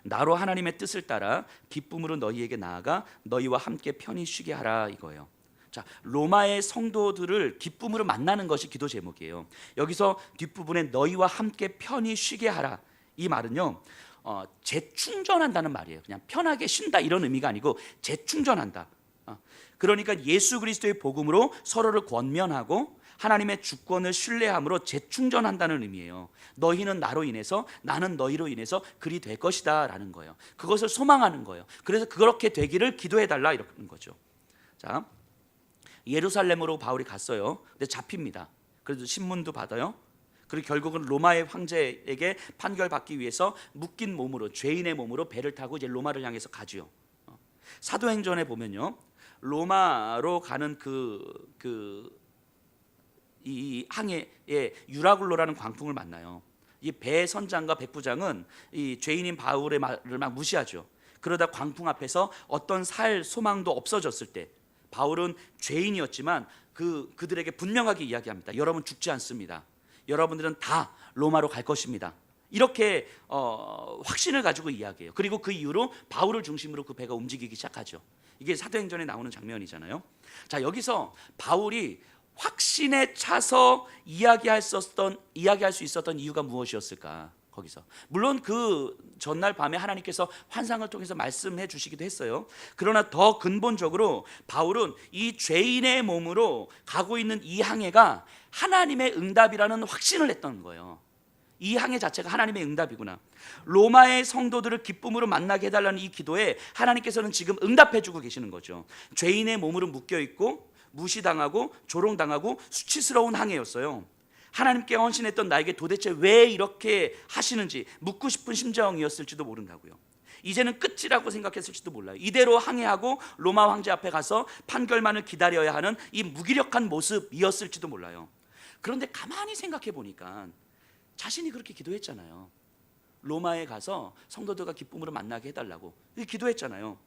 나로 하나님의 뜻을 따라 기쁨으로 너희에게 나아가 너희와 함께 편히 쉬게 하라 이거예요. 자, 로마의 성도들을 기쁨으로 만나는 것이 기도 제목이에요. 여기서 뒷부분에 너희와 함께 편히 쉬게 하라 이 말은요. 재충전한다는 말이에요. 그냥 편하게 쉰다 이런 의미가 아니고 재충전한다. 그러니까 예수 그리스도의 복음으로 서로를 권면하고 하나님의 주권을 신뢰함으로 재충전한다는 의미예요. 너희는 나로 인해서 나는 너희로 인해서 그리 될 것이다 라는 거예요. 그것을 소망하는 거예요. 그래서 그렇게 되기를 기도해달라 이런 거죠. 자, 예루살렘으로 바울이 갔어요. 근데 잡힙니다. 그래도 신문도 받아요. 그리고 결국은 로마의 황제에게 판결받기 위해서 묶인 몸으로 죄인의 몸으로 배를 타고 이제 로마를 향해서 가지요. 사도행전에 보면요, 로마로 가는 이 항해에 유라굴로라는 광풍을 만나요. 이 배 선장과 백부장은 이 죄인인 바울의 말을 막 무시하죠. 그러다 광풍 앞에서 어떤 살 소망도 없어졌을 때 바울은 죄인이었지만 그들에게 분명하게 이야기합니다. 여러분 죽지 않습니다. 여러분들은 다 로마로 갈 것입니다. 이렇게 확신을 가지고 이야기해요. 그리고 그 이후로 바울을 중심으로 그 배가 움직이기 시작하죠. 이게 사도행전에 나오는 장면이잖아요. 자, 여기서 바울이 확신에 차서 이야기할 수 있었던 이유가 무엇이었을까? 거기서 물론 그 전날 밤에 하나님께서 환상을 통해서 말씀해 주시기도 했어요. 그러나 더 근본적으로 바울은 이 죄인의 몸으로 가고 있는 이 항해가 하나님의 응답이라는 확신을 했던 거예요. 이 항해 자체가 하나님의 응답이구나. 로마의 성도들을 기쁨으로 만나게 해달라는 이 기도에 하나님께서는 지금 응답해 주고 계시는 거죠. 죄인의 몸으로 묶여 있고 무시당하고 조롱당하고 수치스러운 항해였어요. 하나님께 헌신했던 나에게 도대체 왜 이렇게 하시는지 묻고 싶은 심정이었을지도 모른다고요. 이제는 끝이라고 생각했을지도 몰라요. 이대로 항해하고 로마 황제 앞에 가서 판결만을 기다려야 하는 이 무기력한 모습이었을지도 몰라요. 그런데 가만히 생각해 보니까 자신이 그렇게 기도했잖아요. 로마에 가서 성도들과 기쁨으로 만나게 해달라고 기도했잖아요.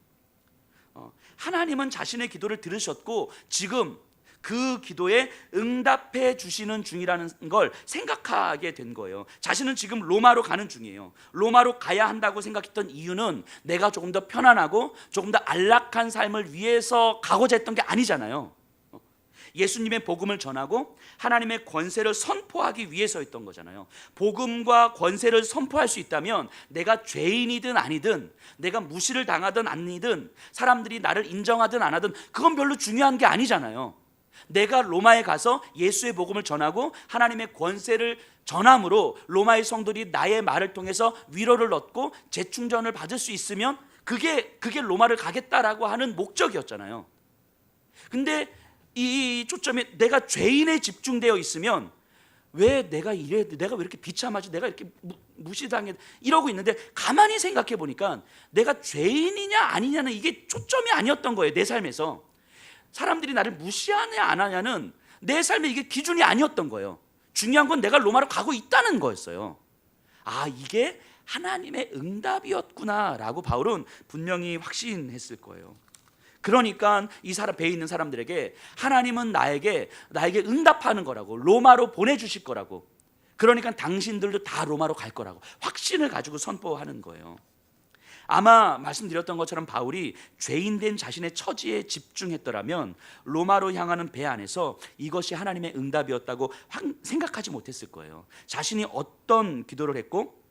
하나님은 자신의 기도를 들으셨고 지금 그 기도에 응답해 주시는 중이라는 걸 생각하게 된 거예요. 자신은 지금 로마로 가는 중이에요. 로마로 가야 한다고 생각했던 이유는 내가 조금 더 편안하고 조금 더 안락한 삶을 위해서 가고자 했던 게 아니잖아요. 예수님의 복음을 전하고 하나님의 권세를 선포하기 위해서였던 거잖아요. 복음과 권세를 선포할 수 있다면 내가 죄인이든 아니든, 내가 무시를 당하든 아니든, 사람들이 나를 인정하든 안 하든 그건 별로 중요한 게 아니잖아요. 내가 로마에 가서 예수의 복음을 전하고 하나님의 권세를 전함으로 로마의 성도들이 나의 말을 통해서 위로를 얻고 재충전을 받을 수 있으면 그게 로마를 가겠다라고 하는 목적이었잖아요. 근데 이 초점이 내가 죄인에 집중되어 있으면 왜 내가 이래, 내가 왜 이렇게 비참하지, 내가 이렇게 무시당해 이러고 있는데, 가만히 생각해 보니까 내가 죄인이냐 아니냐는 이게 초점이 아니었던 거예요. 내 삶에서 사람들이 나를 무시하냐 안 하냐는 내 삶의 이게 기준이 아니었던 거예요. 중요한 건 내가 로마로 가고 있다는 거였어요. 아, 이게 하나님의 응답이었구나라고 바울은 분명히 확신했을 거예요. 그러니까 이 사람 배에 있는 사람들에게 하나님은 나에게 응답하는 거라고, 로마로 보내주실 거라고, 그러니까 당신들도 다 로마로 갈 거라고 확신을 가지고 선포하는 거예요. 아마 말씀드렸던 것처럼 바울이 죄인된 자신의 처지에 집중했더라면 로마로 향하는 배 안에서 이것이 하나님의 응답이었다고 생각하지 못했을 거예요. 자신이 어떤 기도를 했고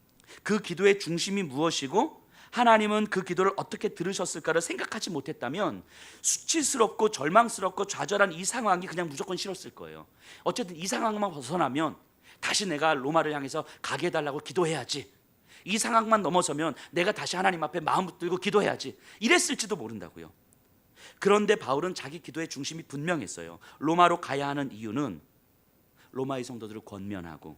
그 기도의 중심이 무엇이고 하나님은 그 기도를 어떻게 들으셨을까를 생각하지 못했다면 수치스럽고 절망스럽고 좌절한 이 상황이 그냥 무조건 싫었을 거예요. 어쨌든 이 상황만 벗어나면 다시 내가 로마를 향해서 가게 해달라고 기도해야지, 이 상황만 넘어서면 내가 다시 하나님 앞에 마음 붙들고 기도해야지, 이랬을지도 모른다고요. 그런데 바울은 자기 기도의 중심이 분명했어요. 로마로 가야 하는 이유는 로마의 성도들을 권면하고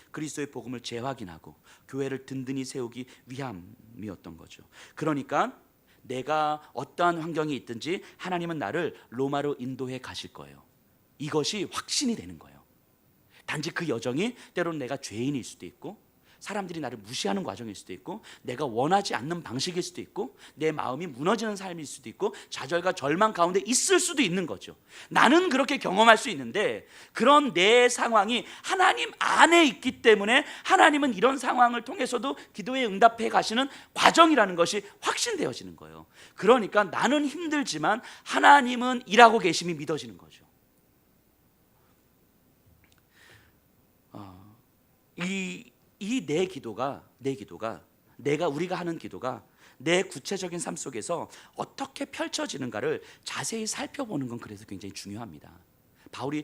그리스도의 복음을 재확인하고 교회를 든든히 세우기 위함이었던 거죠. 그러니까 내가 어떠한 환경이 있든지 하나님은 나를 로마로 인도해 가실 거예요. 이것이 확신이 되는 거예요. 단지 그 여정이 때로는 내가 죄인일 수도 있고 사람들이 나를 무시하는 과정일 수도 있고 내가 원하지 않는 방식일 수도 있고 내 마음이 무너지는 삶일 수도 있고 좌절과 절망 가운데 있을 수도 있는 거죠. 나는 그렇게 경험할 수 있는데 그런 내 상황이 하나님 안에 있기 때문에 하나님은 이런 상황을 통해서도 기도에 응답해 가시는 과정이라는 것이 확신되어지는 거예요. 그러니까 나는 힘들지만 하나님은 일하고 계심이 믿어지는 거죠. 이 내 기도가 우리가 하는 기도가 내 구체적인 삶 속에서 어떻게 펼쳐지는가를 자세히 살펴보는 건 그래서 굉장히 중요합니다. 바울이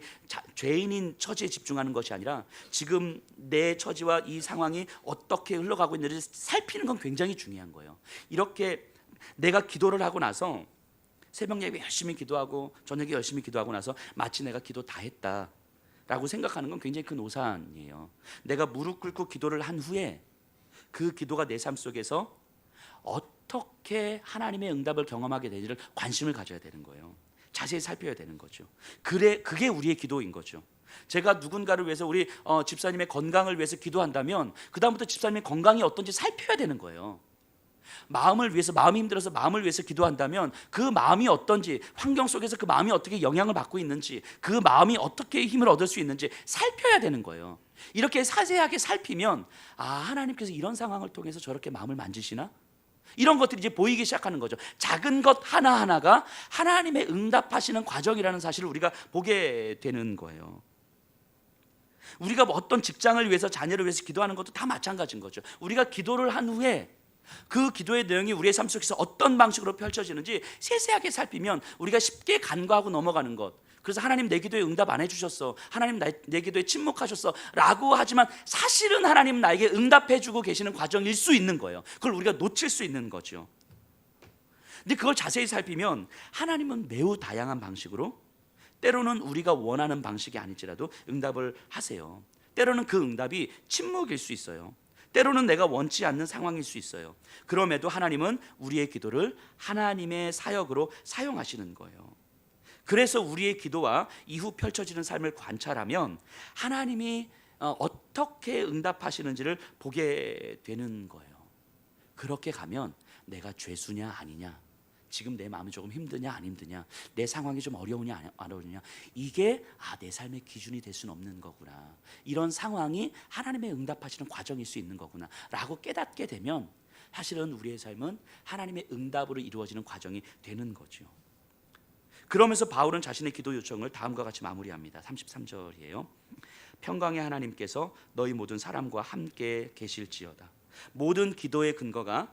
죄인인 처지에 집중하는 것이 아니라 지금 내 처지와 이 상황이 어떻게 흘러가고 있는지 살피는 건 굉장히 중요한 거예요. 이렇게 내가 기도를 하고 나서 새벽 예배 열심히 기도하고 저녁에 열심히 기도하고 나서 마치 내가 기도 다 했다 라고 생각하는 건 굉장히 큰 오산이에요. 내가 무릎 꿇고 기도를 한 후에 그 기도가 내 삶 속에서 어떻게 하나님의 응답을 경험하게 되는지를 관심을 가져야 되는 거예요. 자세히 살펴야 되는 거죠. 그게 우리의 기도인 거죠. 제가 누군가를 위해서 우리 집사님의 건강을 위해서 기도한다면 그 다음부터 집사님의 건강이 어떤지 살펴야 되는 거예요. 마음이 힘들어서 마음을 위해서 기도한다면 그 마음이 어떤지, 환경 속에서 그 마음이 어떻게 영향을 받고 있는지, 그 마음이 어떻게 힘을 얻을 수 있는지 살펴야 되는 거예요. 이렇게 자세하게 살피면 하나님께서 이런 상황을 통해서 저렇게 마음을 만지시나? 이런 것들이 이제 보이기 시작하는 거죠. 작은 것 하나하나가 하나님의 응답하시는 과정이라는 사실을 우리가 보게 되는 거예요. 우리가 어떤 직장을 위해서, 자녀를 위해서 기도하는 것도 다 마찬가지인 거죠. 우리가 기도를 한 후에 그 기도의 내용이 우리의 삶 속에서 어떤 방식으로 펼쳐지는지 세세하게 살피면 우리가 쉽게 간과하고 넘어가는 것, 그래서 하나님 내 기도에 응답 안 해주셨어, 하나님 내 기도에 침묵하셨어 라고 하지만 사실은 하나님 나에게 응답해 주고 계시는 과정일 수 있는 거예요. 그걸 우리가 놓칠 수 있는 거죠. 근데 그걸 자세히 살피면 하나님은 매우 다양한 방식으로, 때로는 우리가 원하는 방식이 아닐지라도 응답을 하세요. 때로는 그 응답이 침묵일 수 있어요. 때로는 내가 원치 않는 상황일 수 있어요. 그럼에도 하나님은 우리의 기도를 하나님의 사역으로 사용하시는 거예요. 그래서 우리의 기도와 이후 펼쳐지는 삶을 관찰하면 하나님이 어떻게 응답하시는지를 보게 되는 거예요. 그렇게 가면 내가 죄수냐 아니냐, 지금 내 마음이 조금 힘드냐 안 힘드냐, 내 상황이 좀 어려우냐 안 어려우냐, 이게 내 삶의 기준이 될 수는 없는 거구나, 이런 상황이 하나님의 응답하시는 과정일 수 있는 거구나 라고 깨닫게 되면 사실은 우리의 삶은 하나님의 응답으로 이루어지는 과정이 되는 거죠. 그러면서 바울은 자신의 기도 요청을 다음과 같이 마무리합니다. 33절이에요. 평강의 하나님께서 너희 모든 사람과 함께 계실지어다. 모든 기도의 근거가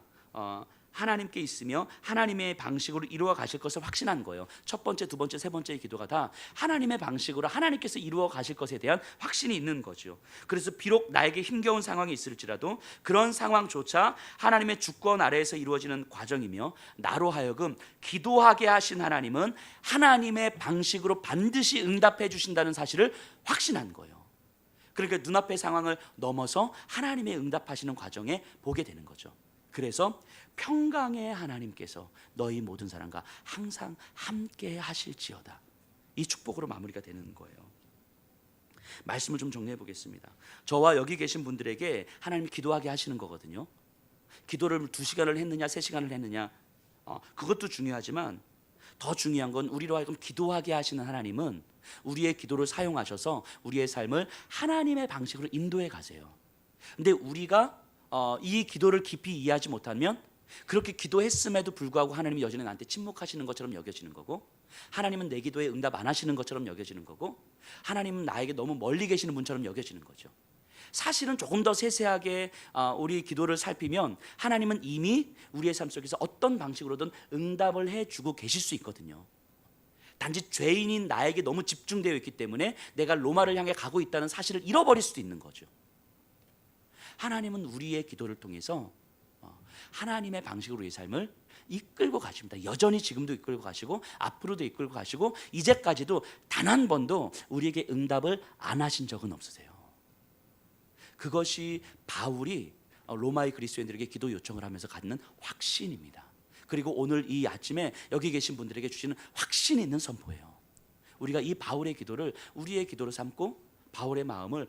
하나님께 있으며 하나님의 방식으로 이루어 가실 것을 확신한 거예요. 첫 번째, 두 번째, 세 번째의 기도가 다 하나님의 방식으로 하나님께서 이루어 가실 것에 대한 확신이 있는 거죠. 그래서 비록 나에게 힘겨운 상황이 있을지라도 그런 상황조차 하나님의 주권 아래에서 이루어지는 과정이며, 나로 하여금 기도하게 하신 하나님은 하나님의 방식으로 반드시 응답해 주신다는 사실을 확신한 거예요. 그러니까 눈앞의 상황을 넘어서 하나님의 응답하시는 과정에 보게 되는 거죠. 그래서 평강의 하나님께서 너희 모든 사람과 항상 함께 하실지어다, 이 축복으로 마무리가 되는 거예요. 말씀을 좀 정리해 보겠습니다. 저와 여기 계신 분들에게 하나님이 기도하게 하시는 거거든요. 기도를 2시간을 했느냐 3시간을 했느냐, 그것도 중요하지만 더 중요한 건 우리로 하여금 기도하게 하시는 하나님은 우리의 기도를 사용하셔서 우리의 삶을 하나님의 방식으로 인도해 가세요. 근데 우리가 이 기도를 깊이 이해하지 못하면 그렇게 기도했음에도 불구하고 하나님이 여전히 나한테 침묵하시는 것처럼 여겨지는 거고, 하나님은 내 기도에 응답 안 하시는 것처럼 여겨지는 거고, 하나님은 나에게 너무 멀리 계시는 분처럼 여겨지는 거죠. 사실은 조금 더 세세하게 우리 기도를 살피면 하나님은 이미 우리의 삶 속에서 어떤 방식으로든 응답을 해주고 계실 수 있거든요. 단지 죄인인 나에게 너무 집중되어 있기 때문에 내가 로마를 향해 가고 있다는 사실을 잃어버릴 수도 있는 거죠. 하나님은 우리의 기도를 통해서 하나님의 방식으로 우리의 삶을 이끌고 가십니다. 여전히 지금도 이끌고 가시고 앞으로도 이끌고 가시고 이제까지도 단 한 번도 우리에게 응답을 안 하신 적은 없으세요. 그것이 바울이 로마의 그리스도인들에게 기도 요청을 하면서 갖는 확신입니다. 그리고 오늘 이 아침에 여기 계신 분들에게 주시는 확신 있는 선포예요. 우리가 이 바울의 기도를 우리의 기도로 삼고 바울의 마음을